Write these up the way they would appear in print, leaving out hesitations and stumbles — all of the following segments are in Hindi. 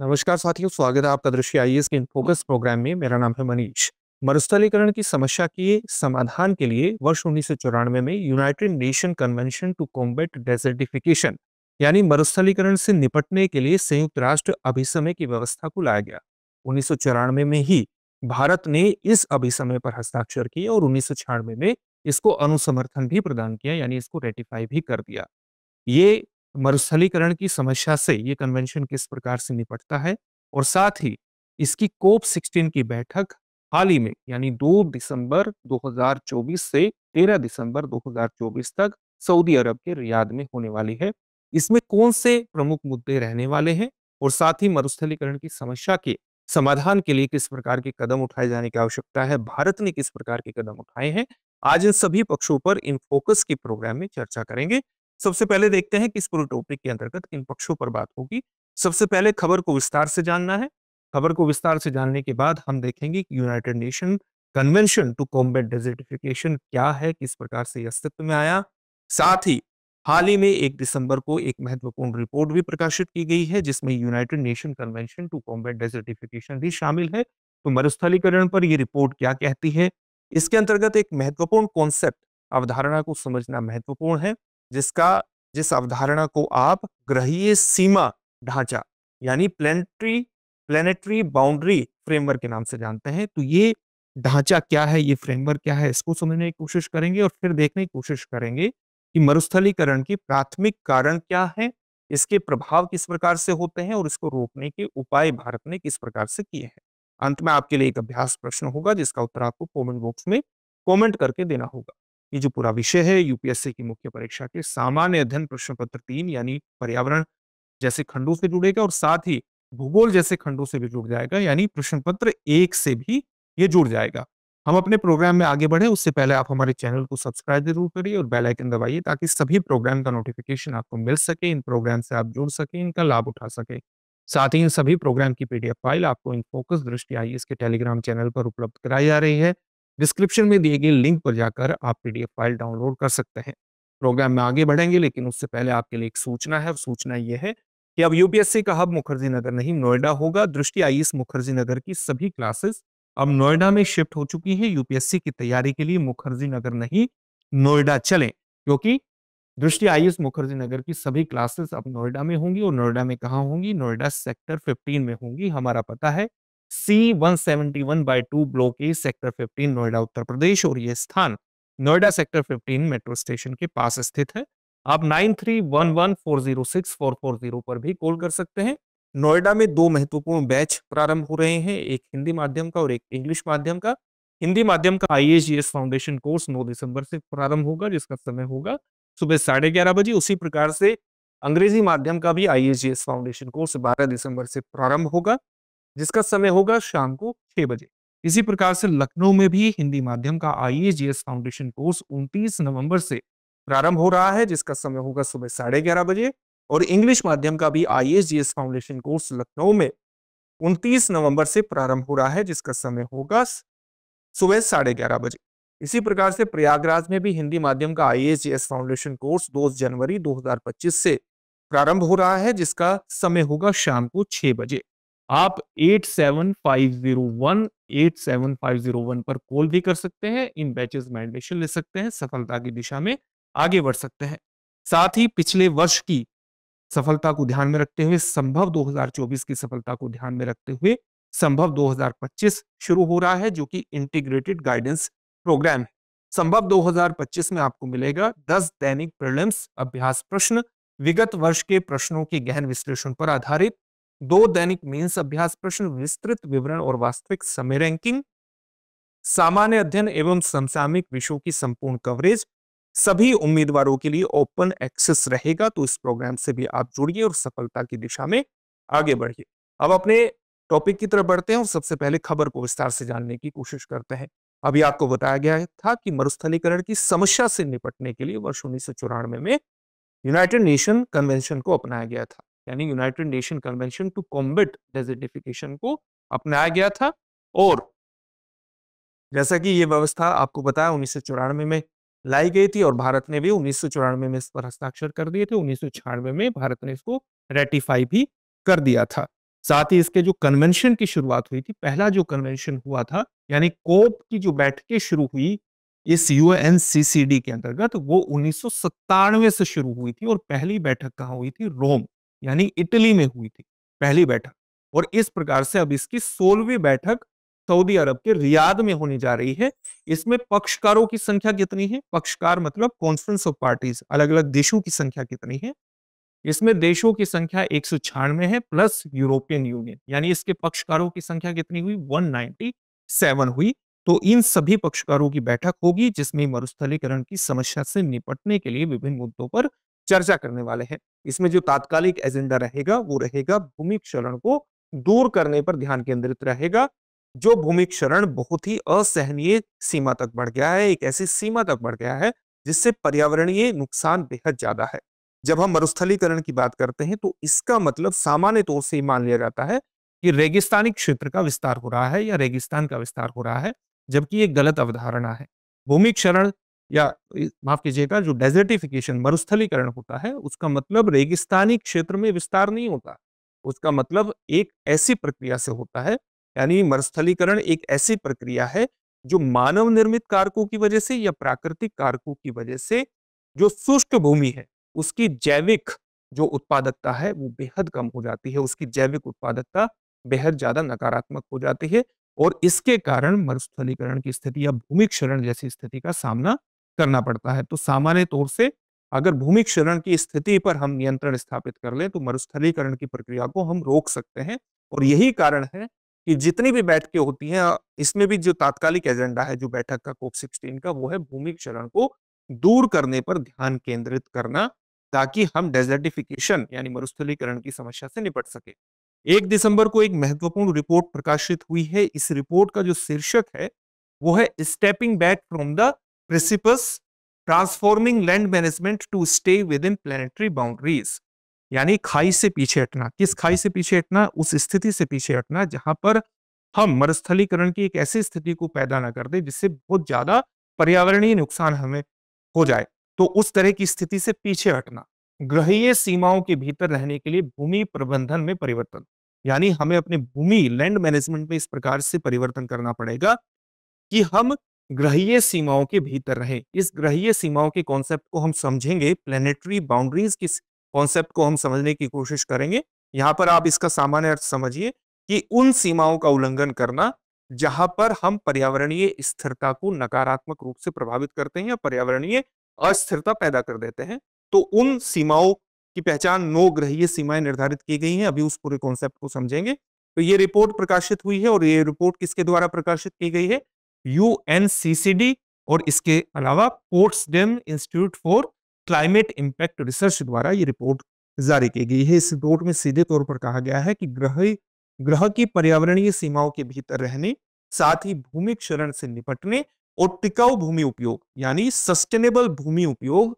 नमस्कार साथियों, स्वागत है आपका दृष्टि आईएएस के इन फोकस प्रोग्राम में। मेरा नाम है मनीष। मरुस्थलीकरण की समस्या के समाधान के लिए वर्ष 1994 में United Nation convention to combat desertification यानी मरुस्थलीकरण से निपटने के लिए संयुक्त राष्ट्र अभिसमय की व्यवस्था को लाया गया। 1994 में ही भारत ने इस अभिसमय पर हस्ताक्षर किए और 1996 में इसको अनुसमर्थन भी प्रदान किया, यानी इसको रेटिफाई भी कर दिया। ये मरुस्थलीकरण की समस्या से ये कन्वेंशन किस प्रकार से निपटता है और साथ ही इसकी कोप 16 की बैठक हाल ही में यानी 2 दिसंबर 2024 से 13 दिसंबर 2024 तक सऊदी अरब के रियाद में होने वाली है। इसमें कौन से प्रमुख मुद्दे रहने वाले हैं और साथ ही मरुस्थलीकरण की समस्या के समाधान के लिए किस प्रकार के कदम उठाए जाने की आवश्यकता है, भारत ने किस प्रकार के कदम उठाए हैं, आज इन सभी पक्षों पर इन फोकस के प्रोग्राम में चर्चा करेंगे। सबसे पहले देखते हैं कि इस पूरे टॉपिक के अंतर्गत किन पक्षों पर बात होगी। सबसे पहले खबर को विस्तार से जानना है। खबर को विस्तार से जानने के बाद हम देखेंगे कि United Nation convention to combat desertification क्या है, किस प्रकार से ये अस्तित्व में आया। साथ ही हाल ही में 1 दिसंबर को एक महत्वपूर्ण रिपोर्ट भी प्रकाशित की गई है जिसमें United Nation convention to combat desertification भी शामिल है। तो मरुस्थलीकरण पर ये रिपोर्ट क्या कहती है, इसके अंतर्गत एक महत्वपूर्ण कॉन्सेप्ट अवधारणा को समझना महत्वपूर्ण है, जिसका जिस अवधारणा को आप ग्रहीय सीमा ढांचा यानी प्लेनेटरी प्लेनेटरी बाउंड्री फ्रेमवर्क के नाम से जानते हैं। तो ये ढांचा क्या है, ये फ्रेमवर्क क्या है, इसको समझने की कोशिश करेंगे और फिर देखने की कोशिश करेंगे कि मरुस्थलीकरण के प्राथमिक कारण क्या है, इसके प्रभाव किस प्रकार से होते हैं और इसको रोकने के उपाय भारत ने किस प्रकार से किए हैं। अंत में आपके लिए एक अभ्यास प्रश्न होगा जिसका उत्तर आपको कमेंट बॉक्स में कमेंट करके देना होगा। ये जो पूरा विषय है यूपीएससी की मुख्य परीक्षा के सामान्य अध्ययन प्रश्न पत्र 3 यानी पर्यावरण जैसे खंडों से जुड़ेगा और साथ ही भूगोल जैसे खंडों से भी जुड़ जाएगा, यानी प्रश्न पत्र 1 से भी ये जुड़ जाएगा। हम अपने प्रोग्राम में आगे बढ़े उससे पहले आप हमारे चैनल को सब्सक्राइब जरूर करिए और बेल आइकन दबाइए ताकि सभी प्रोग्राम का नोटिफिकेशन आपको मिल सके, इन प्रोग्राम से आप जुड़ सके, इनका लाभ उठा सके। साथ ही इन सभी प्रोग्राम की पीडीएफ फाइल आपको इन फोकस दृष्टि आईएएस के टेलीग्राम चैनल पर उपलब्ध कराई जा रही है। डिस्क्रिप्शन में दिए गए लिंक पर जाकर आप पीडीएफ फाइल डाउनलोड कर सकते हैं। प्रोग्राम में आगे बढ़ेंगे लेकिन उससे पहले आपके लिए एक सूचना है और सूचना ये है कि अब यूपीएससी का हब मुखर्जी नगर नहीं नोएडा होगा। दृष्टि आईएएस मुखर्जी नगर की सभी क्लासेस अब नोएडा में शिफ्ट हो चुकी है। यूपीएससी की तैयारी के लिए मुखर्जी नगर नहीं नोएडा चलें, क्योंकि दृष्टि आईएएस मुखर्जी नगर की सभी क्लासेस अब नोएडा में होंगी। और नोएडा में कहाँ होंगी? नोएडा सेक्टर 15 में होंगी। हमारा पता है C171/2 block A sector 15 Noida Uttar Pradesh और यह स्थान नोएडा सेक्टर 15 मेट्रो स्टेशन के पास स्थित है। आप 9311406440 पर भी कॉल कर सकते हैं। नोएडा में 2 महत्वपूर्ण बैच प्रारंभ हो रहे हैं, एक हिंदी माध्यम का और एक इंग्लिश माध्यम का। हिंदी माध्यम का आईएएस फाउंडेशन कोर्स 9 दिसंबर से प्रारंभ होगा जिसका समय होगा सुबह 11:30 बजे। उसी प्रकार से अंग्रेजी माध्यम का भी आईएएस फाउंडेशन कोर्स 12 दिसंबर से प्रारंभ होगा जिसका समय होगा शाम को 6 बजे। इसी प्रकार से लखनऊ में भी हिंदी माध्यम का आईएएस फाउंडेशन कोर्स 29 नवंबर से प्रारंभ हो रहा है जिसका समय होगा सुबह 11:30 बजे। और इंग्लिश माध्यम का भी आईएएस फाउंडेशन कोर्स लखनऊ में 29 नवंबर से प्रारंभ हो रहा है जिसका समय होगा सुबह 11:30 बजे। इसी प्रकार से प्रयागराज में भी हिंदी माध्यम का आईएएस फाउंडेशन कोर्स 2 जनवरी 2025 से प्रारंभ हो रहा है जिसका समय होगा शाम को 6 बजे। आप 8750187501 पर कॉल भी कर सकते हैं, इन बैचेस में एडमिशन ले सकते हैं, सफलता की दिशा में आगे बढ़ सकते हैं। साथ ही पिछले वर्ष की सफलता को ध्यान में रखते हुए, संभव 2024 की सफलता को ध्यान में रखते हुए संभव 2025 शुरू हो रहा है जो कि इंटीग्रेटेड गाइडेंस प्रोग्राम है। संभव 2025 में आपको मिलेगा 10 दैनिक प्रीलिम्स अभ्यास प्रश्न, विगत वर्ष के प्रश्नों के गहन विश्लेषण पर आधारित 2 दैनिक मेंस अभ्यास प्रश्न, विस्तृत विवरण और वास्तविक समय रैंकिंग, सामान्य अध्ययन एवं समसामयिक विषयों की संपूर्ण कवरेज सभी उम्मीदवारों के लिए ओपन एक्सेस रहेगा। तो इस प्रोग्राम से भी आप जुड़िए और सफलता की दिशा में आगे बढ़िए। अब अपने टॉपिक की तरफ बढ़ते हैं और सबसे पहले खबर को विस्तार से जानने की कोशिश करते हैं। अभी आपको बताया गया था कि मरुस्थलीकरण की समस्या से निपटने के लिए वर्ष 1994 में यूनाइटेड नेशन कन्वेंशन को अपनाया गया था, यानी United Nation convention to combat desertification को अपनाया गया था। और जैसा कि ये व्यवस्था आपको बताया 1994 में लाई गई थी और भारत ने भी 1994 में इस पर हस्ताक्षर कर दिए थे। 1996 में भारत ने इसको रेटिफाई भी कर दिया था। साथ ही इसके जो कन्वेंशन की शुरुआत हुई थी, पहला जो कन्वेंशन हुआ था, यानी कोप की जो बैठकें शुरू हुई इस यूएनसीसीडी के अंतर्गत, वो 1997 से शुरू हुई थी और पहली बैठक कहाँ हुई थी? रोम, यानी इटली में हुई थी पहली बैठक। और इस प्रकार से अब इसकी 16वीं बैठक सऊदी अरब के रियाद में होने जा रही है। इसमें पक्षकारों की संख्या कितनी है? पक्षकार मतलब कॉन्फ्रेंस ऑफ पार्टीज, अलग अलग देशों की संख्या कितनी है? इसमें देशों की संख्या 196 है प्लस यूरोपियन यूनियन, यानी इसके पक्षकारों की संख्या कितनी हुई? 197 हुई। तो इन सभी पक्षकारों की बैठक होगी जिसमें मरुस्थलीकरण की समस्या से निपटने के लिए विभिन्न मुद्दों पर चर्चा करने वाले हैं। इसमें जो तात्कालिक एजेंडा रहेगा वो रहेगा भूमि क्षरण को दूर करने पर ध्यान केंद्रित रहेगा। जो भूमि क्षरण बहुत ही असहनीय सीमा तक बढ़ गया है, एक ऐसी सीमा तक बढ़ गया है जिससे पर्यावरणीय नुकसान बेहद ज्यादा है। जब हम मरुस्थलीकरण की बात करते हैं तो इसका मतलब सामान्य तौर से मान लिया जाता है कि रेगिस्तानी क्षेत्र का विस्तार हो रहा है या रेगिस्तान का विस्तार हो रहा है, जबकि ये गलत अवधारणा है। भूमि क्षरण या माफ कीजिएगा, जो डेजर्टिफिकेशन मरुस्थलीकरण होता है उसका मतलब रेगिस्तानी क्षेत्र में विस्तार नहीं होता। उसका मतलब एक ऐसी प्रक्रिया से होता है, यानी मरुस्थलीकरण एक ऐसी प्रक्रिया है जो मानव निर्मित कारकों की वजह से या प्राकृतिक कारकों की वजह से जो शुष्क भूमि है उसकी जैविक जो उत्पादकता है वो बेहद कम हो जाती है, उसकी जैविक उत्पादकता बेहद ज्यादा नकारात्मक हो जाती है और इसके कारण मरुस्थलीकरण की स्थिति या भूमि क्षरण जैसी स्थिति का सामना करना पड़ता है। तो सामान्य तौर से अगर भूमि क्षरण की स्थिति पर हम नियंत्रण स्थापित कर लें तो मरुस्थलीकरण की प्रक्रिया को हम रोक सकते हैं। और यही कारण है कि जितनी भी बैठकें होती हैं, इसमें भी जो तात्कालिक एजेंडा है जो बैठक का कोप 16 का, वो है भूमि क्षरण को दूर करने पर ध्यान केंद्रित करना, ताकि हम डेजर्टिफिकेशन यानी मरुस्थलीकरण की समस्या से निपट सके। 1 दिसंबर को एक महत्वपूर्ण रिपोर्ट प्रकाशित हुई है। इस रिपोर्ट का जो शीर्षक है वो है stepping back from the precipice, transforming land management to stay within planetary boundaries. यानी खाई से पीछे हटना। किस खाई से पीछे हटना? उस स्थिति से पीछे हटना जहां पर हम मरुस्थलीकरण की एक ऐसी स्थिति को पैदा ना कर दे जिससे बहुत ज्यादा पर्यावरणीय नुकसान हमें हो जाए। तो उस तरह की स्थिति से पीछे हटना। ग्रहीय सीमाओं के भीतर रहने के लिए भूमि प्रबंधन में परिवर्तन, यानी हमें अपने भूमि लैंड मैनेजमेंट में इस प्रकार से परिवर्तन करना पड़ेगा कि हम ग्रहीय सीमाओं के भीतर रहें। इस ग्रहीय सीमाओं के कॉन्सेप्ट को हम समझेंगे, प्लेनेटरी बाउंड्रीज की कॉन्सेप्ट को हम समझने की कोशिश करेंगे। यहां पर आप इसका सामान्य अर्थ समझिए कि उन सीमाओं का उल्लंघन करना जहां पर हम पर्यावरणीय स्थिरता को नकारात्मक रूप से प्रभावित करते हैं या पर्यावरणीय अस्थिरता पैदा कर देते हैं। तो उन सीमाओं की पहचान 9 ग्रहीय सीमाएं निर्धारित की गई हैं। अभी उस पूरे कॉन्सेप्ट को समझेंगे। तो ये रिपोर्ट प्रकाशित हुई है और ये रिपोर्ट किसके द्वारा प्रकाशित की गई है? यूएनसीसीडी और इसके अलावा Potsdam Institute for Climate Impact Research द्वारा ये रिपोर्ट जारी की गई है। इस रिपोर्ट में सीधे तौर पर कहा गया है कि ग्रह की पर्यावरणीय सीमाओं के भीतर रहने, साथ ही भूमि क्षरण से निपटने और टिकाऊ भूमि उपयोग यानी सस्टेनेबल भूमि उपयोग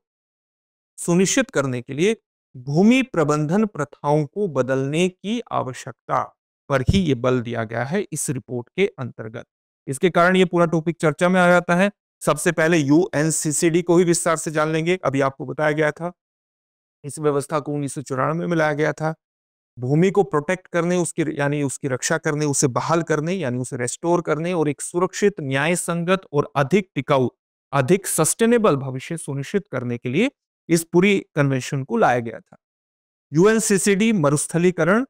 सुनिश्चित करने के लिए भूमि प्रबंधन प्रथाओं को बदलने की आवश्यकता पर ही यह बल दिया गया है इस रिपोर्ट के अंतर्गत। इसके कारण यह पूरा टॉपिक चर्चा में आ जाता है। सबसे पहले यूएनसीसीडी को ही विस्तार से जान लेंगे। अभी आपको बताया गया था इस व्यवस्था को 1994 में लाया गया था। भूमि को प्रोटेक्ट करने, उसकी यानी उसकी रक्षा करने, उसे बहाल करने यानी उसे रेस्टोर करने और एक सुरक्षित, न्याय संगत और अधिक टिकाऊ, अधिक सस्टेनेबल भविष्य सुनिश्चित करने के लिए इस पूरी कन्वेंशन को लाया गया था। यूएनसीसीडी मरुस्थलीकरण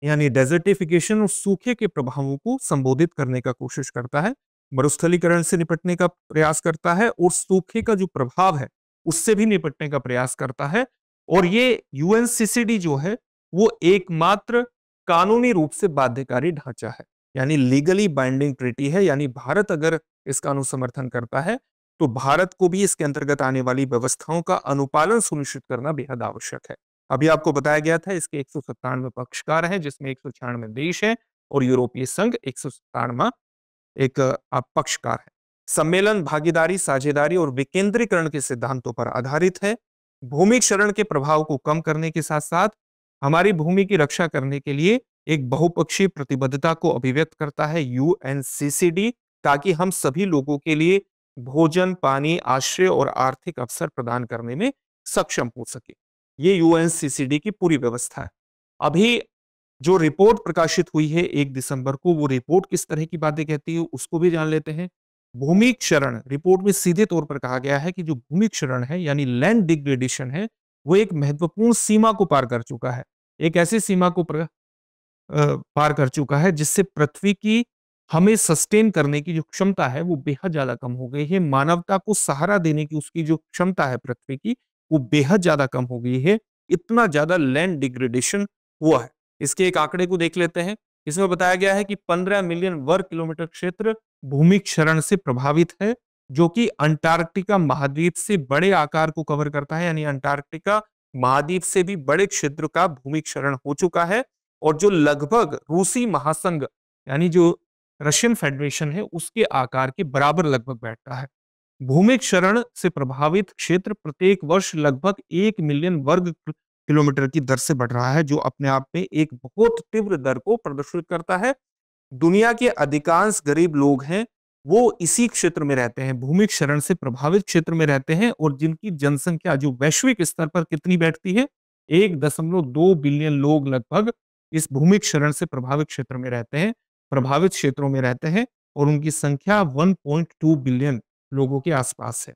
यानी डेजर्टिफिकेशन और सूखे के प्रभावों को संबोधित करने का कोशिश करता है, मरुस्थलीकरण से निपटने का प्रयास करता है और सूखे का जो प्रभाव है उससे भी निपटने का प्रयास करता है। और ये यूएनसीसीडी जो है वो एकमात्र कानूनी रूप से बाध्यकारी ढांचा है, यानी लीगली बाइंडिंग ट्रीटी है। यानी भारत अगर इसका अनुसमर्थन करता है तो भारत को भी इसके अंतर्गत आने वाली व्यवस्थाओं का अनुपालन सुनिश्चित करना बेहद आवश्यक है। अभी आपको बताया गया था इसके 197 पक्षकार हैं जिसमें 196 देश हैं और यूरोपीय संघ 197वां एक पक्षकार है। सम्मेलन भागीदारी, साझेदारी और विकेंद्रीकरण के सिद्धांतों पर आधारित है। भूमि क्षरण के प्रभाव को कम करने के साथ साथ हमारी भूमि की रक्षा करने के लिए एक बहुपक्षीय प्रतिबद्धता को अभिव्यक्त करता है यूएनसीसीडी, ताकि हम सभी लोगों के लिए भोजन, पानी, आश्रय और आर्थिक अवसर प्रदान करने में सक्षम हो सके। ये यूएनसीसीडी की पूरी व्यवस्था है। अभी जो रिपोर्ट प्रकाशित हुई है 1 दिसंबर को, वो रिपोर्ट किस तरह की बातें कहती है उसको भी जान लेते हैं। भूमि क्षरण रिपोर्ट में सीधे तौर पर कहा गया है कि जो भूमि क्षरण है यानी लैंड डिग्रेडेशन है, वो एक महत्वपूर्ण सीमा को पार कर चुका है। एक ऐसी सीमा को पार कर चुका है जिससे पृथ्वी की हमें सस्टेन करने की जो क्षमता है वो बेहद ज्यादा कम हो गई है। मानवता को सहारा देने की उसकी जो क्षमता है पृथ्वी की, वो बेहद ज्यादा कम हो गई है। इतना ज्यादा लैंड डिग्रेडेशन हुआ है। इसके एक आंकड़े को देख लेते हैं। इसमें बताया गया है कि 15 मिलियन वर्ग किलोमीटर क्षेत्र भूमि क्षरण से प्रभावित है, जो कि अंटार्कटिका महाद्वीप से बड़े आकार को कवर करता है। यानी अंटार्कटिका महाद्वीप से भी बड़े क्षेत्र का भूमि क्षरण हो चुका है, और जो लगभग रूसी महासंघ यानी जो रशियन फेडरेशन है उसके आकार के बराबर लगभग बैठता है। भूमि क्षरण से प्रभावित क्षेत्र प्रत्येक वर्ष लगभग 1 मिलियन वर्ग किलोमीटर की दर से बढ़ रहा है, जो अपने आप में एक बहुत तीव्र दर को प्रदर्शित करता है। दुनिया के अधिकांश गरीब लोग हैं वो इसी क्षेत्र में रहते हैं, भूमि क्षरण से प्रभावित क्षेत्र में रहते हैं, और जिनकी जनसंख्या जो वैश्विक स्तर पर कितनी बैठती है, 1.2 बिलियन लोग लगभग इस भूमि क्षरण से प्रभावित क्षेत्र में रहते हैं, प्रभावित क्षेत्रों में रहते हैं, और उनकी संख्या 1.2 बिलियन लोगों के आसपास है।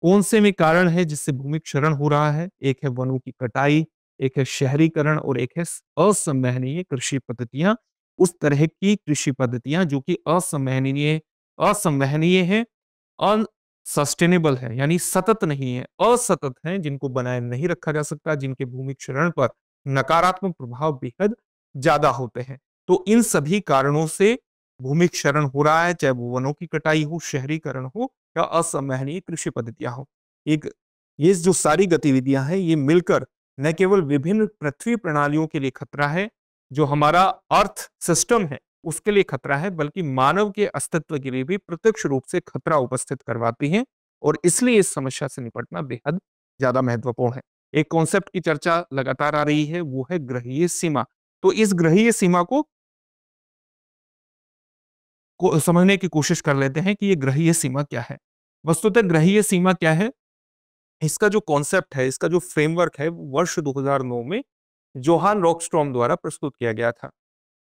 कौन से में कारण है जिससे भूमि क्षरण हो रहा है? एक है वनों की कटाई, एक है शहरीकरण, और एक है असंवहनीय कृषि पद्धतियां। उस तरह की कृषि पद्धतियां जो कि असंवहनीय असंवहनीय है, अनसस्टेनेबल है, यानी सतत नहीं है, असतत है, जिनको बनाए नहीं रखा जा सकता, जिनके भूमि क्षरण पर नकारात्मक प्रभाव बेहद ज्यादा होते हैं। तो इन सभी कारणों से भूमि क्षरण हो रहा है, चाहे वो वनों की कटाई हो, शहरीकरण हो, या असंवहनीय कृषि पद्धतियां हो। एक ये जो सारी गतिविधियां हैं, ये मिलकर न केवल विभिन्न पृथ्वी प्रणालियों के लिए खतरा है, जो हमारा अर्थ सिस्टम है उसके लिए खतरा है, बल्कि मानव के अस्तित्व के लिए भी प्रत्यक्ष रूप से खतरा उपस्थित करवाती हैं, और इसलिए इस समस्या से निपटना बेहद ज्यादा महत्वपूर्ण है। एक कॉन्सेप्ट की चर्चा लगातार आ रही है, वो है ग्रहीय सीमा। तो इस ग्रहीय सीमा को समझने की कोशिश कर लेते हैं कि ये ग्रहीय सीमा क्या है। वस्तुतः ग्रहीय सीमा क्या है, इसका जो कॉन्सेप्ट है, इसका जो फ्रेमवर्क है, वो वर्ष 2009 में जोहान रॉकस्ट्रॉम द्वारा प्रस्तुत किया गया था।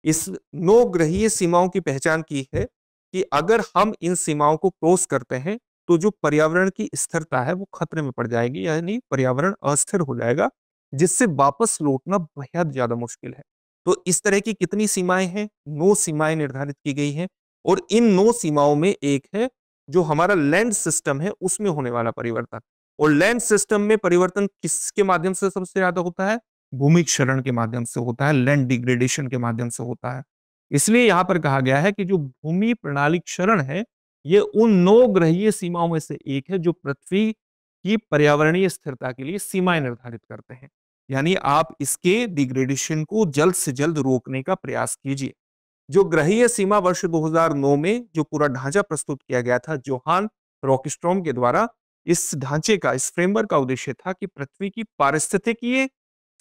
इस 9 ग्रहीय सीमाओं की पहचान की है कि अगर हम इन सीमाओं को क्रॉस करते हैं तो जो पर्यावरण की स्थिरता है वो खतरे में पड़ जाएगी, यानी पर्यावरण अस्थिर हो जाएगा, जिससे वापस लौटना बेहद ज्यादा मुश्किल है। तो इस तरह की कितनी सीमाएं हैं? 9 सीमाएं निर्धारित की गई हैं, और इन 9 सीमाओं में एक है जो हमारा लैंड सिस्टम है उसमें होने वाला परिवर्तन। और लैंड सिस्टम में परिवर्तन किसके माध्यम से सबसे ज्यादा होता है? भूमि क्षरण के माध्यम से होता है, लैंड डिग्रेडेशन के माध्यम से होता है। इसलिए यहां पर कहा गया है कि जो भूमि प्रणाली क्षरण है, ये उन 9 ग्रहीय सीमाओं में से एक है जो पृथ्वी की पर्यावरणीय स्थिरता के लिए सीमाएं निर्धारित करते हैं। यानी आप इसके डिग्रेडेशन को जल्द से जल्द रोकने का प्रयास कीजिए। जो ग्रहीय सीमा वर्ष 2009 में जो पूरा ढांचा प्रस्तुत किया गया था जोहान रॉकस्ट्रॉम के द्वारा, इस ढांचे का, इस फ्रेमवर्क का उद्देश्य था कि पृथ्वी की पारिस्थितिकीय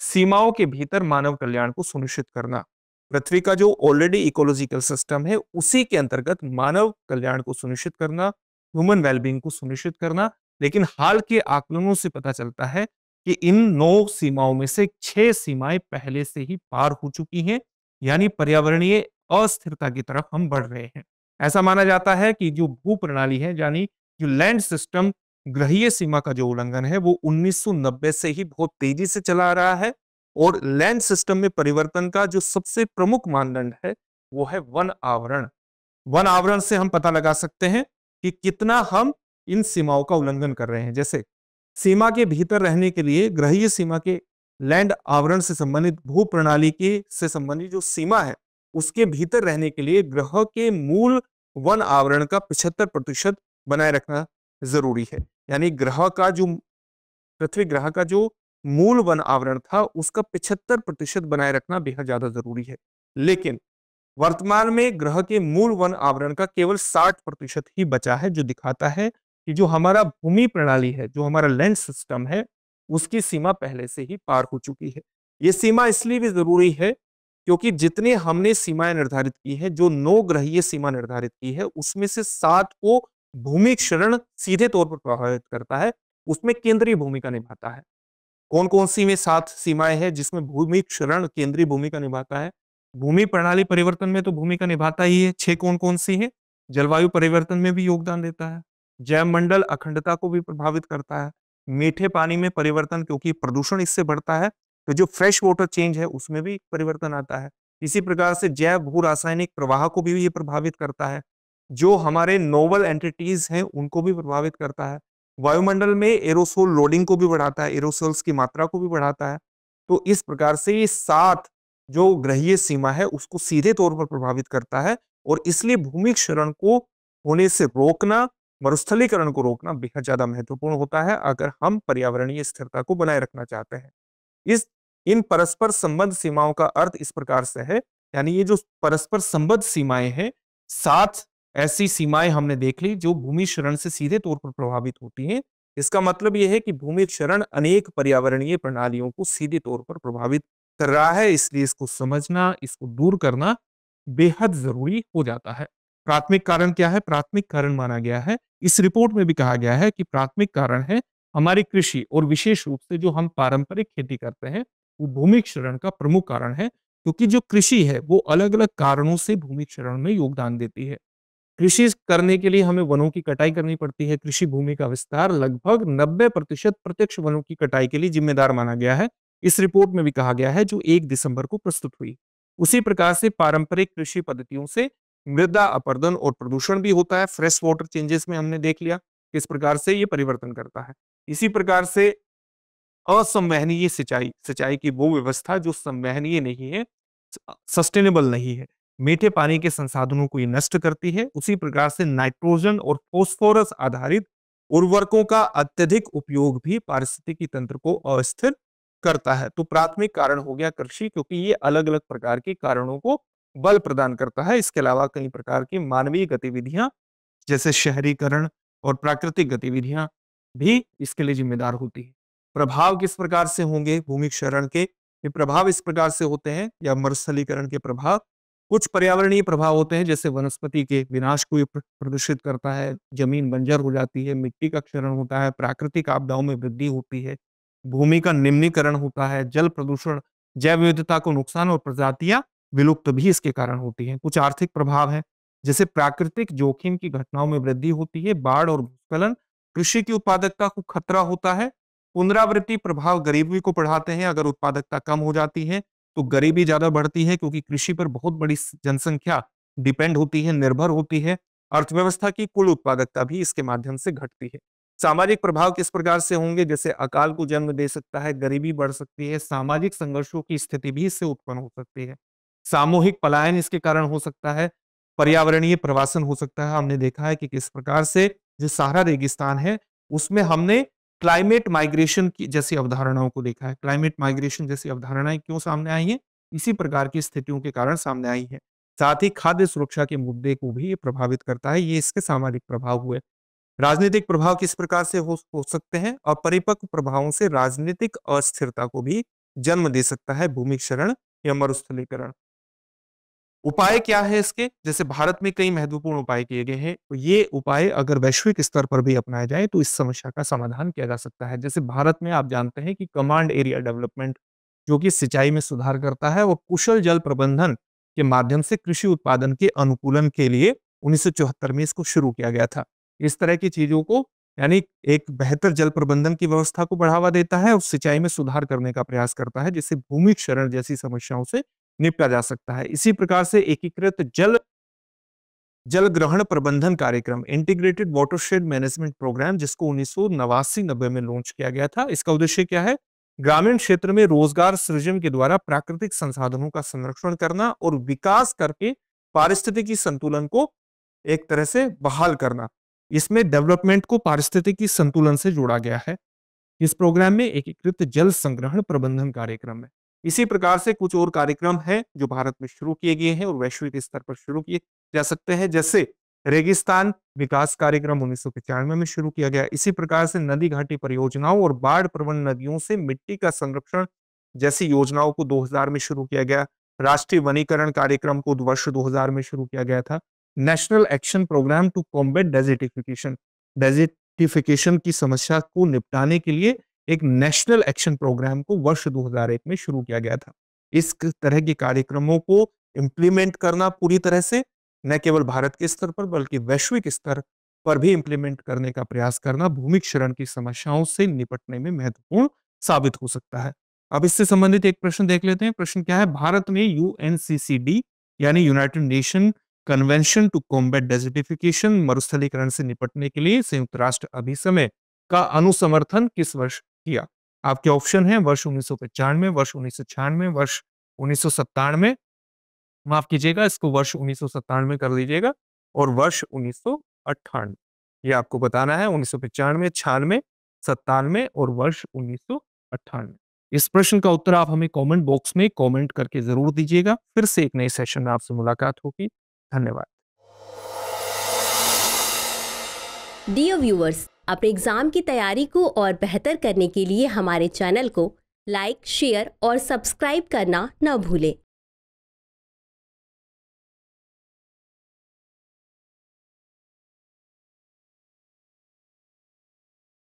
सीमाओं के भीतर मानव कल्याण को सुनिश्चित करना। पृथ्वी का जो ऑलरेडी इकोलॉजिकल सिस्टम है उसी के अंतर्गत मानव कल्याण को सुनिश्चित करना, ह्यूमन वेलबींग को सुनिश्चित करना। लेकिन हाल के आकलनों से पता चलता है कि इन 9 सीमाओं में से 6 सीमाएं पहले से ही पार हो चुकी हैं, यानी पर्यावरणीय अस्थिरता की तरफ हम बढ़ रहे हैं। ऐसा माना जाता है कि जो भू प्रणाली है, यानी जो लैंड सिस्टम, ग्रहीय सीमा का जो उल्लंघन है वो 1990 से ही बहुत तेजी से चला आ रहा है, और लैंड सिस्टम में परिवर्तन का जो सबसे प्रमुख मानदंड है वो है वन आवरण। वन आवरण से हम पता लगा सकते हैं कि कितना हम इन सीमाओं का उल्लंघन कर रहे हैं। जैसे सीमा के भीतर रहने के लिए ग्रहीय सीमा के लैंड आवरण से संबंधित भू प्रणाली के से संबंधित जो सीमा है उसके भीतर रहने के लिए ग्रह के मूल वन आवरण का 75% बनाए रखना जरूरी है। यानी ग्रह का जो पृथ्वी ग्रह का जो मूल वन आवरण था उसका 75% बनाए रखना बेहद ज्यादा जरूरी है। लेकिन वर्तमान में ग्रह के मूल वन आवरण का केवल 60% ही बचा है, जो दिखाता है कि जो हमारा भूमि प्रणाली है, जो हमारा लैंड सिस्टम है, उसकी सीमा पहले से ही पार हो चुकी है। ये सीमा इसलिए भी जरूरी है क्योंकि जितने हमने सीमाएं निर्धारित की है, जो 9 ग्रहीय सीमा निर्धारित की है, उसमें से 7 को भूमि क्षरण सीधे तौर पर प्रभावित करता है, उसमें केंद्रीय भूमिका निभाता है। कौन कौन सी में 7 सीमाएं हैं जिसमें भूमि क्षरण केंद्रीय भूमिका निभाता है? भूमि प्रणाली परिवर्तन में तो भूमिका निभाता ही है। 6 कौन-कौन सी हैं? जलवायु परिवर्तन में भी योगदान देता है, जैव मंडल अखंडता को भी प्रभावित करता है, मीठे पानी में परिवर्तन क्योंकि प्रदूषण इससे बढ़ता है, तो जो फ्रेश वाटर चेंज है उसमें भी परिवर्तन आता है। इसी प्रकार से जैव भू-रासायनिक प्रवाह को भी ये प्रभावित करता है। जो हमारे नोबल एंटिटीज़ हैं उनको भी प्रभावित करता है। वायुमंडल में एरोसोल लोडिंग को भी बढ़ाता है, एरोसोल्स की मात्रा को भी बढ़ाता है। तो इस प्रकार से ये 7 जो ग्रहीय सीमा है उसको सीधे तौर पर प्रभावित करता है और इसलिए भूमि क्षरण को होने से रोकना, मरुस्थलीकरण को रोकना बेहद ज्यादा महत्वपूर्ण होता है अगर हम पर्यावरणीय स्थिरता को बनाए रखना चाहते हैं। इस इन परस्पर संबद्ध सीमाओं का अर्थ इस प्रकार से है, यानी ये जो परस्पर संबद्ध सीमाएं हैं, 7 ऐसी सीमाएं हमने देख ली जो भूमि क्षरण से सीधे तौर पर प्रभावित होती हैं। इसका मतलब यह है कि भूमि क्षरण अनेक पर्यावरणीय प्रणालियों को सीधे तौर पर प्रभावित कर रहा है, इसलिए इसको समझना, इसको दूर करना बेहद जरूरी हो जाता है। प्राथमिक कारण क्या है? प्राथमिक कारण माना गया है, इस रिपोर्ट में भी कहा गया है कि प्राथमिक कारण है हमारी कृषि और विशेष रूप से जो हम पारंपरिक खेती करते हैं वो भूमि क्षरण का प्रमुख कारण है, क्योंकि जो कृषि है वो अलग-अलग कारणों से भूमि क्षरण में योगदान देती है। कृषि करने के लिए हमें वनों की कटाई करनी पड़ती है। कृषि भूमि का विस्तार लगभग 90% प्रत्यक्ष वनों की कटाई के लिए जिम्मेदार माना गया है। इस रिपोर्ट में भी कहा गया है जो 1 दिसंबर को प्रस्तुत हुई। उसी प्रकार से पारंपरिक कृषि पद्धतियों से मृदा अपरदन और प्रदूषण भी होता है। फ्रेश वाटर चेंजेस में हमने देख लिया किस प्रकार से ये परिवर्तन करता है। इसी प्रकार से असंवहनीय सिंचाई, सिंचाई की वो व्यवस्था जो संवहनीय नहीं है, सस्टेनेबल नहीं है, मीठे पानी के संसाधनों को ये नष्ट करती है। उसी प्रकार से नाइट्रोजन और फास्फोरस आधारित उर्वरकों का अत्यधिक उपयोग भी पारिस्थितिकी तंत्र को अस्थिर करता है। तो प्राथमिक कारण हो गया कृषि, क्योंकि ये अलग-अलग प्रकार के कारणों को बल प्रदान करता है। इसके अलावा कई प्रकार की मानवीय गतिविधियां जैसे शहरीकरण और प्राकृतिक गतिविधियां भी इसके लिए जिम्मेदार होती है। प्रभाव किस प्रकार से होंगे भूमि क्षरण के? ये प्रभाव इस प्रकार से होते हैं या मरुस्थलीकरण के प्रभाव, कुछ पर्यावरणीय प्रभाव होते हैं जैसे वनस्पति के विनाश को ये प्रदूषित करता है, जमीन बंजर हो जाती है, मिट्टी का क्षरण होता है, प्राकृतिक आपदाओं में वृद्धि होती है, भूमि का निम्नीकरण होता है, जल प्रदूषण, जैव विविधता को नुकसान और प्रजातियां विलुप्त भी इसके कारण होती हैं। कुछ आर्थिक प्रभाव है जैसे प्राकृतिक जोखिम की घटनाओं में वृद्धि होती है, बाढ़ और भूस्खलन, कृषि की उत्पादकता को खतरा होता है। पुनरावृत्ति प्रभाव गरीबी को बढ़ाते हैं, अगर उत्पादकता कम हो जाती है तो गरीबी ज्यादा बढ़ती है, क्योंकि कृषि पर बहुत बड़ी जनसंख्या डिपेंड होती है, निर्भर होती है। अर्थव्यवस्था की कुल उत्पादकता भी इसके माध्यम से घटती है। सामाजिक प्रभाव किस प्रकार से होंगे? जैसे अकाल को जन्म दे सकता है, गरीबी बढ़ सकती है, सामाजिक संघर्षों की स्थिति भी इससे उत्पन्न हो सकती है, सामूहिक पलायन इसके कारण हो सकता है, पर्यावरणीय प्रवासन हो सकता है। हमने देखा है कि किस प्रकार से जो सहारा रेगिस्तान है उसमें हमने क्लाइमेट माइग्रेशन की जैसी अवधारणाओं को देखा है। क्लाइमेट माइग्रेशन जैसी अवधारणाएं क्यों सामने आई हैं? इसी प्रकार की स्थितियों के कारण सामने आई है। साथ ही खाद्य सुरक्षा के मुद्दे को भी ये प्रभावित करता है, ये इसके सामाजिक प्रभाव हुए। राजनीतिक प्रभाव किस प्रकार से हो सकते हैं? अपरिपक्व प्रभावों से राजनीतिक अस्थिरता को भी जन्म दे सकता है भूमि क्षरण या मरुस्थलीकरण। उपाय क्या है इसके? जैसे भारत में कई महत्वपूर्ण उपाय किए गए हैं, तो ये उपाय अगर वैश्विक स्तर पर भी अपनाए जाए तो इस समस्या का समाधान किया जा सकता है। जैसे भारत में आप जानते हैं कि कमांड एरिया डेवलपमेंट जो कि सिंचाई में सुधार करता है और कुशल जल प्रबंधन के माध्यम से कृषि उत्पादन के अनुकूलन के लिए 1974 में इसको शुरू किया गया था। इस तरह की चीजों को, यानी एक बेहतर जल प्रबंधन की व्यवस्था को बढ़ावा देता है और सिंचाई में सुधार करने का प्रयास करता है, जिससे भूमि क्षरण जैसी समस्याओं से निपटा जा सकता है। इसी प्रकार से एकीकृत जल ग्रहण प्रबंधन कार्यक्रम, इंटीग्रेटेड वाटरशेड मैनेजमेंट प्रोग्राम, जिसको 1989-90 में लॉन्च किया गया था। इसका उद्देश्य क्या है? ग्रामीण क्षेत्र में रोजगार सृजन के द्वारा प्राकृतिक संसाधनों का संरक्षण करना और विकास करके पारिस्थितिकी संतुलन को एक तरह से बहाल करना। इसमें डेवलपमेंट को पारिस्थितिकी संतुलन से जोड़ा गया है। इस प्रोग्राम में एकीकृत जल संग्रहण प्रबंधन कार्यक्रम है। इसी प्रकार से कुछ और कार्यक्रम हैं जो भारत में शुरू किए गए हैं और वैश्विक स्तर पर शुरू किए जा सकते हैं, जैसे रेगिस्तान विकास कार्यक्रम 1995 में शुरू किया गया। इसी प्रकार से नदी घाटी परियोजनाओं और बाढ़ प्रवण नदियों से मिट्टी का संरक्षण जैसी योजनाओं को 2000 में शुरू किया गया। राष्ट्रीय वनीकरण कार्यक्रम को वर्ष 2000 में शुरू किया गया था। National action programme to combat desertification, desertification की समस्या को निपटाने के लिए एक नेशनल एक्शन प्रोग्राम को वर्ष 2001 में शुरू किया गया था। इस तरह के कार्यक्रमों को इम्प्लीमेंट करना पूरी तरह से, न केवल भारत के स्तर पर बल्कि वैश्विक स्तर पर भी इम्प्लीमेंट करने का प्रयास करना भूमि क्षरण की समस्याओं से निपटने में महत्वपूर्ण साबित हो सकता है। अब इससे संबंधित एक प्रश्न देख लेते हैं। प्रश्न क्या है? भारत में यूएनसीसीडी यानी United Nation convention to combat desertification मरुस्थलीकरण से निपटने के लिए संयुक्त राष्ट्र अभिसमय का अनुसमर्थन किस वर्ष किया? आपके ऑप्शन है वर्ष 1995, वर्ष 1996, वर्ष 1997, माफ कीजिएगा इसको वर्ष 1997 कर दीजिएगा, और वर्ष 1998। ये आपको बताना है 1995, 96, 97 और वर्ष 1998। इस प्रश्न का उत्तर आप हमें कमेंट बॉक्स में कमेंट करके जरूर दीजिएगा। फिर से एक नए सेशन में आपसे मुलाकात होगी। धन्यवाद। डियर व्यूअर्स, अपने एग्जाम की तैयारी को और बेहतर करने के लिए हमारे चैनल को लाइक, शेयर और सब्सक्राइब करना न भूलें।